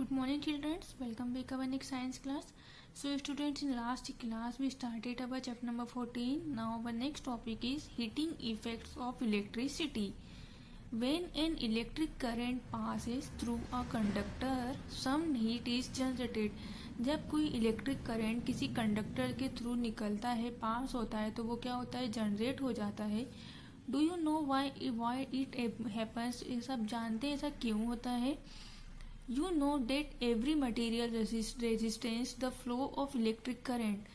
Good morning children, welcome back our next science class. So students, in last class we started our chapter number 14. Now our next topic is heating effects of electricity. When an electric current passes through a conductor, some heat is generated. जब कोई electric current किसी conductor के through निकलता है, पास होता है, तो वो क्या होता है, जनरेट हो जाता है. Do you know why it happens? ये सब जानते हैं ऐसा क्यों होता है. You know that every material resistance the flow of electric current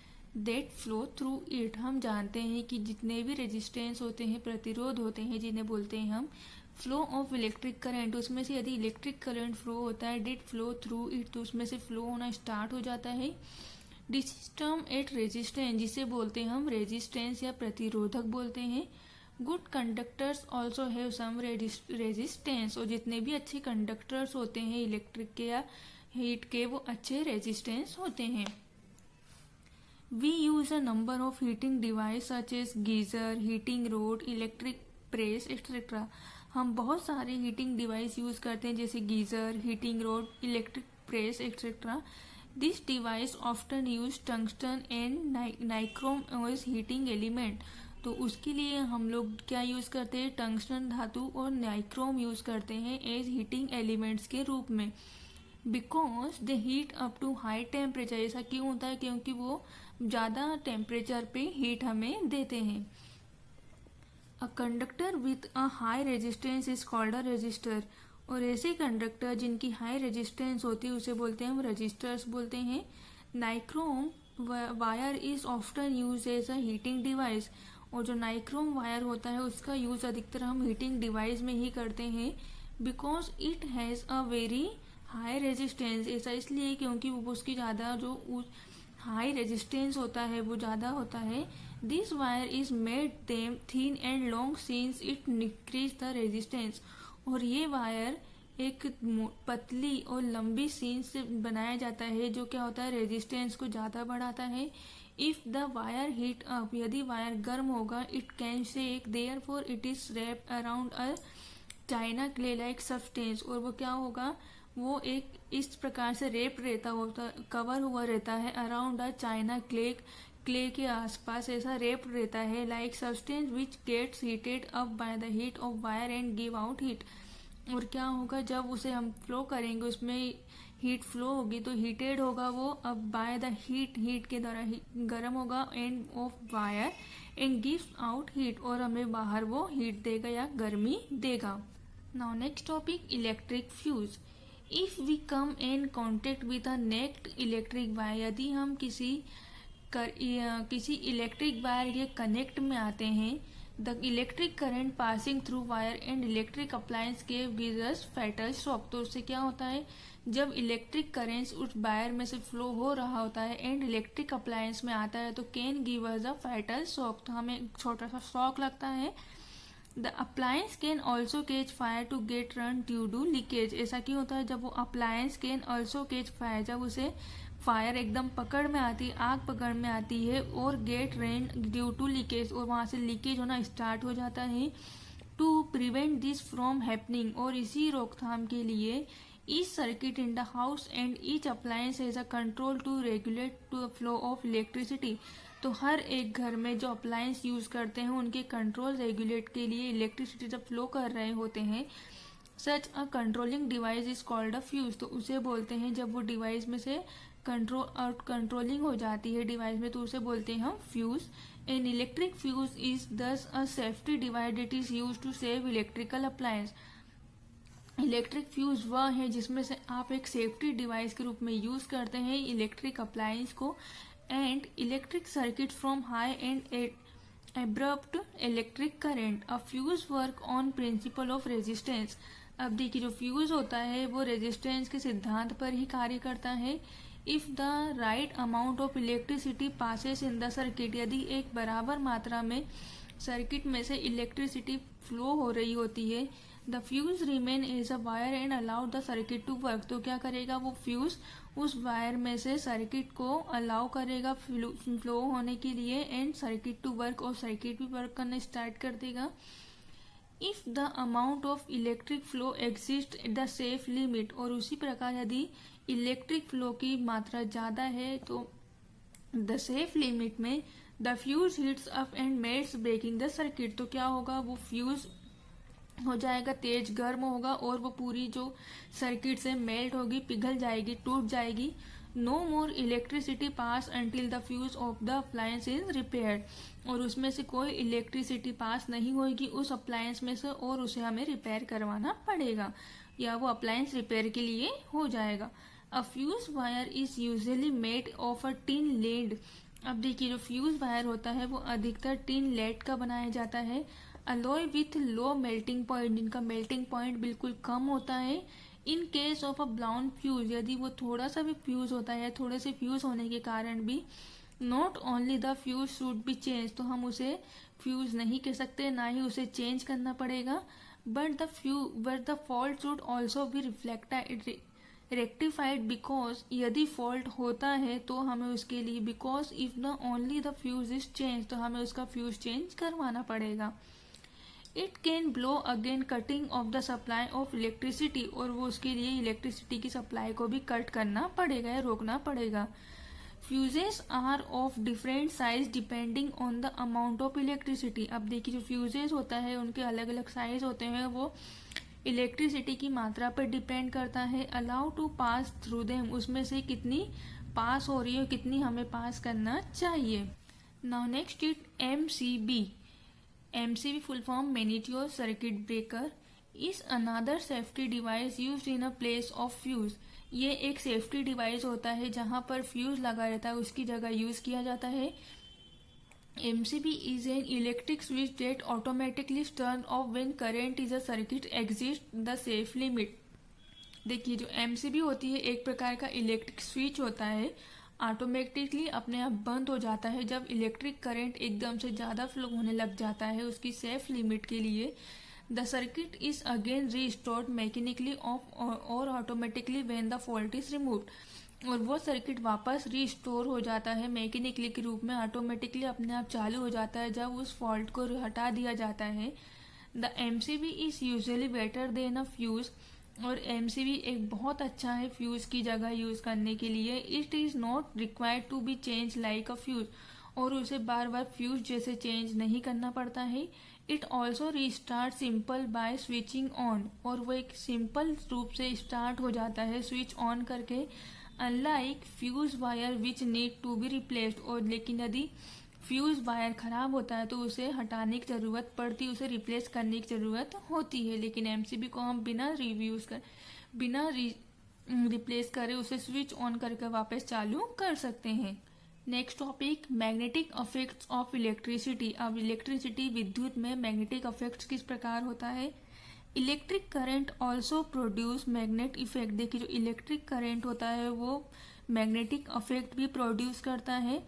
that flow through it. हम जानते हैं कि जितने भी रेजिस्टेंस होते हैं, प्रतिरोध होते हैं, जिन्हें बोलते हैं हम फ्लो ऑफ इलेक्ट्रिक करंट, उसमें से यदि इलेक्ट्रिक करंट फ्लो होता है डेट फ्लो थ्रू इट, तो उसमें से फ्लो होना स्टार्ट हो जाता है. दिस टर्म एट रेजिस्टेंस, जिसे बोलते हैं हम रेजिस्टेंस या प्रतिरोधक बोलते हैं. Good conductors also have some resistance, और जितने भी अच्छे कंडक्टर्स होते हैं इलेक्ट्रिक के या हीट के, वो अच्छे रेजिस्टेंस होते हैं. We use a number of heating device such as geyser, heating road, electric press etcetera. हम बहुत सारे हीटिंग डिवाइस यूज करते हैं, जैसे गीजर, हीटिंग रोड, इलेक्ट्रिक प्रेस एक्सेट्रा. This device often use tungsten and nichrome as heating element. तो उसके लिए हम लोग क्या यूज़ करते हैं, टंगस्टन धातु और नाइक्रोम यूज़ करते हैं एज हीटिंग एलिमेंट्स के रूप में. Because they heat up to high temperature. ऐसा क्यों होता है, क्योंकि वो ज़्यादा टेम्परेचर पे हीट हमें देते हैं. A conductor with a high resistance is called a resistor. और ऐसे कंडक्टर जिनकी हाई रेजिस्टेंस होती है उसे बोलते हैं हम रजिस्टर्स बोलते हैं. Nichrome wire is often use as a heating device. और जो नाइक्रोम वायर होता है उसका यूज़ अधिकतर हम हीटिंग डिवाइस में ही करते हैं. Because it has a very high resistance. ऐसा इसलिए क्योंकि वो उसकी ज़्यादा जो हाई रेजिस्टेंस होता है वो ज़्यादा होता है. This wire is made them thin and long since it increase the resistance. और ये वायर एक पतली और लंबी सीन से बनाया जाता है, जो क्या होता है, रेजिस्टेंस को ज़्यादा बढ़ाता है. If the wire heat up, यदि वायर गर्म होगा, it can shake, therefore it is wrapped around a china clay like substance. और वो क्या होगा, वो एक इस प्रकार से रेप रहता होता, कवर हुआ रहता है अराउंड अ चाइना क्ले के आसपास ऐसा रेप रहता है, like substance which gets heated up by the heat of wire and give out heat. और क्या होगा, जब उसे हम फ्लो करेंगे उसमें हीट फ्लो होगी तो हीटेड होगा वो, अब बाय द हीट के द्वारा गर्म होगा and of wire and gives out heat, और हमें बाहर वो हीट देगा या गर्मी देगा. Now next topic, electric fuse. If we come in contact with a naked electric wire, यदि हम किसी इलेक्ट्रिक वायर के कनेक्ट में आते हैं, the electric current passing through wire and electric appliance के गिव्स फैटल शॉक. तो उससे क्या होता है, जब इलेक्ट्रिक करेंट्स उस वायर में से फ्लो हो रहा होता है एंड इलेक्ट्रिक अप्लायंस में आता है, तो can give us a fatal shock. तो हमें छोटा सा शॉक लगता है. The appliance can also catch fire to get run due to leakage. ऐसा क्यों होता है, जब वो appliance can also catch fire, जब उसे फायर एकदम पकड़ में आती है, आग पकड़ में आती है, और get rain due to leakage, और वहाँ से लीकेज होना स्टार्ट हो जाता है. To prevent this from happening, और इसी रोकथाम के लिए each circuit in the house and each appliance has a control to regulate to the flow of electricity. तो हर एक घर में जो अप्लायंस यूज करते हैं उनके कंट्रोल रेगुलेट के लिए इलेक्ट्रिसिटी जब फ्लो कर रहे होते हैं, such a controlling device is called a fuse. तो उसे बोलते हैं, जब वो डिवाइस में से कंट्रोलिंग हो जाती है डिवाइस में, तो उसे बोलते हैं हम fuse. An electric fuse is thus a safety device it is use to save electrical appliance. Electric fuse वह है जिसमें से आप एक सेफ्टी डिवाइस के रूप में यूज करते हैं इलेक्ट्रिक अप्लायंस को. And electric circuit from high and abrupt electric current. A fuse work on principle of resistance. अब देखिए, जो फ्यूज होता है वो रेजिस्टेंस के सिद्धांत पर ही कार्य करता है. If the right amount of electricity passes in the circuit, यदि एक बराबर मात्रा में सर्किट में से इलेक्ट्रिसिटी फ्लो हो रही होती है, the fuse remain as a wire and allow the circuit to work. तो क्या करेगा, वो फ्यूज उस वायर में से सर्किट को अलाउ करेगा फ्लो होने के लिए एंड सर्किट टू वर्क, और सर्किट भी वर्क करना स्टार्ट कर देगा. If the amount of electric flow exist the safe limit, और उसी प्रकार यदि इलेक्ट्रिक फ्लो की मात्रा ज़्यादा है तो द सेफ लिमिट में the fuse heats up and melts breaking the circuit, तो क्या होगा, वो फ्यूज हो जाएगा, तेज गर्म होगा और वो पूरी जो सर्किट से मेल्ट होगी, पिघल जाएगी, टूट जाएगी. No more electricity pass until the fuse of the appliance is repaired, और उसमें से कोई इलेक्ट्रिसिटी पास नहीं होगी उस अप्लायंस में से, और उसे हमें रिपेयर करवाना पड़ेगा या वो अप्लायंस रिपेयर के लिए हो जाएगा. A fuse wire is usually made of a tin lead. अब देखिए जो फ्यूज वायर होता है वो अधिकतर टिन लेड का बनाया जाता है. Alloy with low melting point, इनका मेल्टिंग पॉइंट बिल्कुल कम होता है. In case of a blown fuse, यदि वो थोड़ा सा भी फ्यूज होता है, थोड़े से फ्यूज होने के कारण भी not only the fuse should be change, तो हम उसे फ्यूज नहीं कह सकते, ना ही उसे चेंज करना पड़ेगा. But the fault should also be rectified, because यदि फॉल्ट होता है तो हमें उसके लिए, because if the only the fuse is change, तो हमें उसका फ्यूज चेंज करवाना पड़ेगा. It can blow again cutting of the supply of electricity, और वो उसके लिए इलेक्ट्रिसिटी की सप्लाई को भी कट करना पड़ेगा या रोकना पड़ेगा. Fuses are of different size depending on the amount of electricity. अब देखिए जो फ्यूजेस होता है उनके अलग अलग साइज होते हैं, वो इलेक्ट्रिसिटी की मात्रा पर डिपेंड करता है. Allow to pass through them, उसमें से कितनी पास हो रही है, कितनी हमें पास करना चाहिए. Now next it MCB. MCB full form Miniature Circuit Breaker is another safety device used in a place of fuse. ये एक सेफ्टी डिवाइस होता है जहां पर फ्यूज लगा रहता है, उसकी जगह यूज किया जाता है. MCB is an electric switch that automatically turn off when current is a circuit exceeds the safe limit. देखिए जो MCB होती है एक प्रकार का इलेक्ट्रिक स्विच होता है, ऑटोमेटिकली अपने आप बंद हो जाता है जब इलेक्ट्रिक करंट एकदम से ज़्यादा फ्लो होने लग जाता है उसकी सेफ लिमिट के लिए. The circuit is again restored mechanically off और automatically when the fault is removed, और वो सर्किट वापस रीस्टोर हो जाता है मैकेनिकली के रूप में, ऑटोमेटिकली अपने आप चालू हो जाता है जब उस फॉल्ट को हटा दिया जाता है. The MCB is usually better than a fuse, और MCB एक बहुत अच्छा है फ्यूज की जगह यूज करने के लिए. It is not required to be change like a fuse, और उसे बार बार फ्यूज जैसे चेंज नहीं करना पड़ता है. It also restart simple by switching on, और वो एक सिंपल रूप से स्टार्ट हो जाता है स्विच ऑन करके, unlike fuse wire which need to be replaced. और लेकिन यदि फ्यूज वायर खराब होता है तो उसे हटाने की ज़रूरत पड़ती है, उसे रिप्लेस करने की ज़रूरत होती है. लेकिन MCB को हम बिना रिप्लेस करे उसे स्विच ऑन करके वापस चालू कर सकते हैं. Next topic magnetic affects of electricity. अब इलेक्ट्रिसिटी विद्युत में मैग्नेटिक अफेक्ट्स किस प्रकार होता है. Electric current also produce magnet effect. देखिए जो इलेक्ट्रिक करंट होता है वो मैग्नेटिक अफेक्ट भी प्रोड्यूस करता है.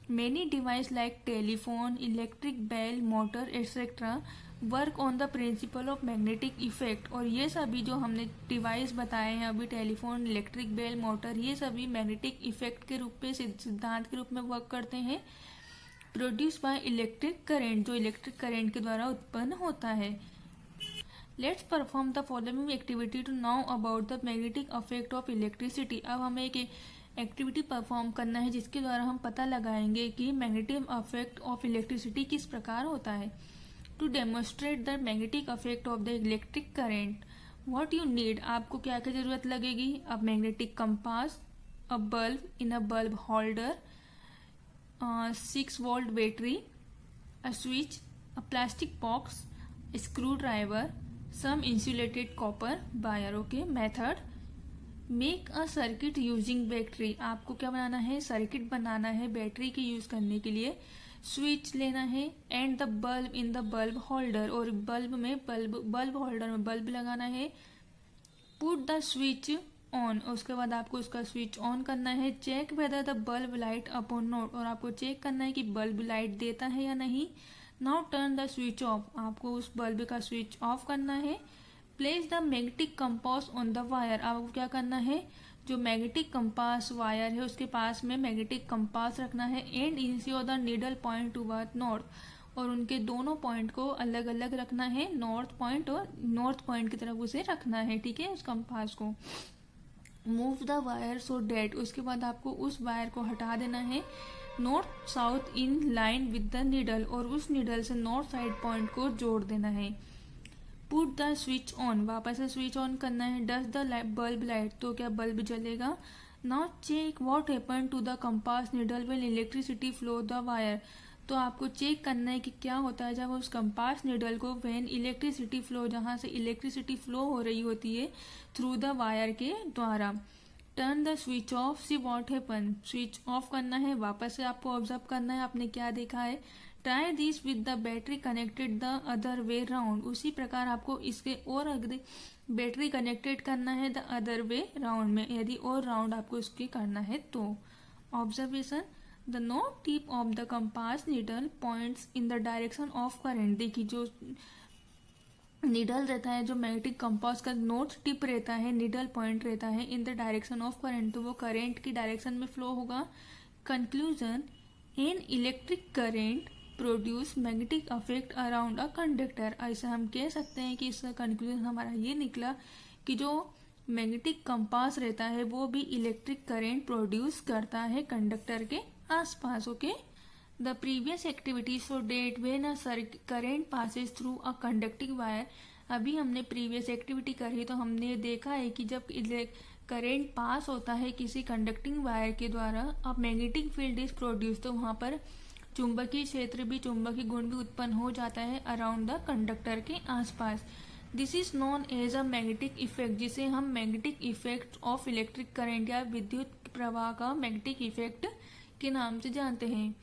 Many devices like telephone, electric bell, motor, etc. work on the principle of magnetic effect. और ये सभी जो हमने डिवाइस बताए हैं अभी, टेलीफोन, इलेक्ट्रिक बेल, मोटर, ये सभी मैग्नेटिक इफेक्ट के रूप में, सिद्धांत के रूप में वर्क करते हैं. प्रोड्यूस बाय इलेक्ट्रिक करंट, जो इलेक्ट्रिक करंट के द्वारा उत्पन्न होता है. Let's perform the following activity to know about the magnetic affect of electricity. अब हमें एक एक्टिविटी परफॉर्म करना है जिसके द्वारा हम पता लगाएंगे कि मैग्नेटिक अफेक्ट ऑफ इलेक्ट्रिसिटी किस प्रकार होता है. To demonstrate the magnetic affect of the electric current, what you need, आपको क्या क्या जरूरत लगेगी. अब magnetic compass, a bulb in a bulb holder, 6 volt battery, a switch, a plastic box, screwdriver, some insulated copper wire. Okay. Method, make a circuit using battery. आपको क्या बनाना है, circuit बनाना है बैटरी के यूज करने के लिए. Switch लेना है and the bulb in the bulb holder, और बल्ब होल्डर में बल्ब लगाना है. पुट द स्विच ऑन, उसके बाद आपको उसका स्विच ऑन करना है. Check whether the bulb light up और नॉट, और आपको चेक करना है कि बल्ब लाइट देता है या नहीं. Now turn the switch off, आपको उस बल्ब का स्विच ऑफ करना है. Place the magnetic compass on the wire, आपको क्या करना है, जो मैग्नेटिक कंपास वायर है उसके पास में मैग्नेटिक कंपास रखना है. And ensure the needle point toward north, और उनके दोनों पॉइंट को अलग अलग रखना है, नॉर्थ पॉइंट और नॉर्थ पॉइंट की तरफ उसे रखना है, ठीक है, उस कंपास को। Move the wire so that, उसके बाद आपको उस वायर को हटा देना है north south in line with the needle, और उस नीडल से नॉर्थ साइड पॉइंट को जोड़ देना है। पुट द स्विच ऑन, वापस से स्विच ऑन करना है। डज द बल्ब लाइट, तो क्या बल्ब जलेगा। Now check what happen to the compass needle when electricity flow the wire, तो आपको चेक करना है कि क्या होता है जब उस कंपास नीडल को व्हेन इलेक्ट्रिसिटी फ्लो, जहां से इलेक्ट्रिसिटी फ्लो हो रही होती है थ्रू द वायर के द्वारा। Turn the switch off, see what happen, switch off करना है, वापस से आपको ऑब्जर्व करना है आपने क्या देखा है। Try this with the battery connected the other way round, उसी प्रकार आपको इसके और अगले बैटरी कनेक्टेड करना है द अदर वे राउंड में, यदि और राउंड आपको इसके करना है तो। Observation, the north tip of the compass needle points in the direction of current, देखिए जो नीडल रहता है, जो मैग्नेटिक कंपास का नॉर्थ टिप रहता है, नीडल पॉइंट रहता है in the direction of current, तो वो करंट की डायरेक्शन में फ्लो होगा। Conclusion, an electric current produce magnetic affect around a conductor, ऐसा हम कह सकते हैं कि इसका कंक्लूजन हमारा ये निकला कि जो मैग्नेटिक कंपास रहता है वो भी इलेक्ट्रिक करंट प्रोड्यूस करता है कंडक्टर के आसपास। Okay, the previous activity so that when a current passes through a conducting wire, अभी हमने प्रीवियस एक्टिविटी करी तो हमने देखा है कि जब करंट पास होता है किसी कंडक्टिंग वायर के द्वारा, अब मैग्नेटिक फील्ड इज प्रोड्यूस, तो वहां पर चुंबकीय क्षेत्र भी, चुंबकीय गुण भी उत्पन्न हो जाता है अराउंड द कंडक्टर के आसपास। This is known as a magnetic effect, जिसे हम magnetic effect of electric current या विद्युत प्रवाह का मैग्नेटिक इफेक्ट के नाम से जानते हैं।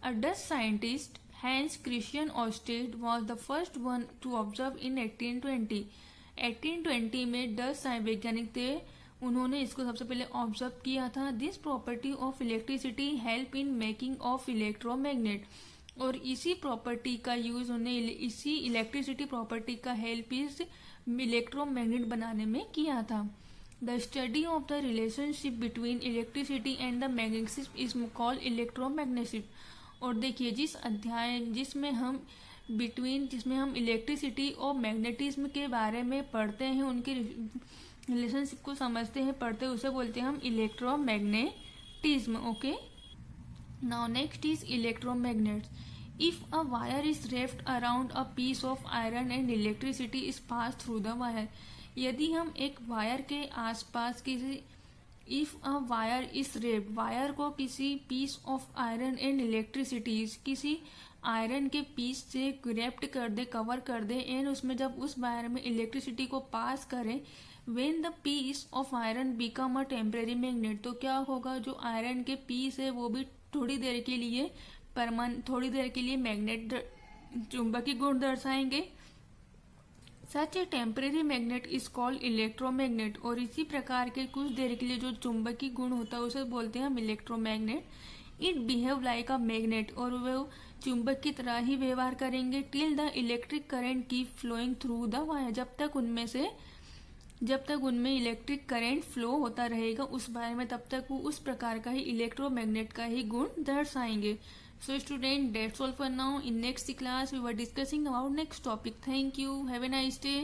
अ Dutch scientist Hans Christian Oersted was the first one two observe in 1820। 1820 में डच वैज्ञानिक थे, उन्होंने इसको सबसे पहले ऑब्जर्व किया था। This property of electricity help in making of electromagnet, और इसी प्रॉपर्टी का यूज उन्हें, इसी इलेक्ट्रिसिटी प्रॉपर्टी का हेल्प इस इलेक्ट्रोमैग्नेट बनाने में किया था। The study of the relationship between electricity and the magnetism is called electromagnetism, और देखिए जिस अध्याय जिसमें हम इलेक्ट्रिसिटी और मैग्नेटिज्म के बारे में पढ़ते हैं, उनके रिलेशनशिप को समझते हैं, पढ़ते हैं, उसे बोलते हैं हम electromagnetism. Okay, now next is electromagnets. If a wire is wrapped around a piece of iron and electricity is passed through the wire, यदि हम एक वायर के आसपास किसी, if a wire is wrapped, wire को किसी piece of iron and electricity, किसी iron के पीस से रेप्ट कर दे, कवर कर दे, एंड उसमें जब उस वायर में इलेक्ट्रिसिटी को पास करें, when the piece of iron become a temporary magnet, तो क्या होगा, जो आयरन के पीस है वो भी थोड़ी देर के लिए मैग्नेट, चुंबकीय गुण दर्शाएंगे। Such a temporary magnet is called electromagnet, और इसी प्रकार के कुछ देर के लिए जो चुंबकीय गुण होता है उसे बोलते हैं हम electromagnet. It behave like a magnet, और वो चुंबक की तरह ही व्यवहार करेंगे। Till the electric current keep flowing through the wire, जब तक उनमें इलेक्ट्रिक करंट फ्लो होता रहेगा उस वायर में, तब तक वो उस प्रकार का ही इलेक्ट्रोमैग्नेट का ही गुण दर्शाएंगे। So student, that's all for now. In next class we were discussing about next topic. Thank you. Have a nice day.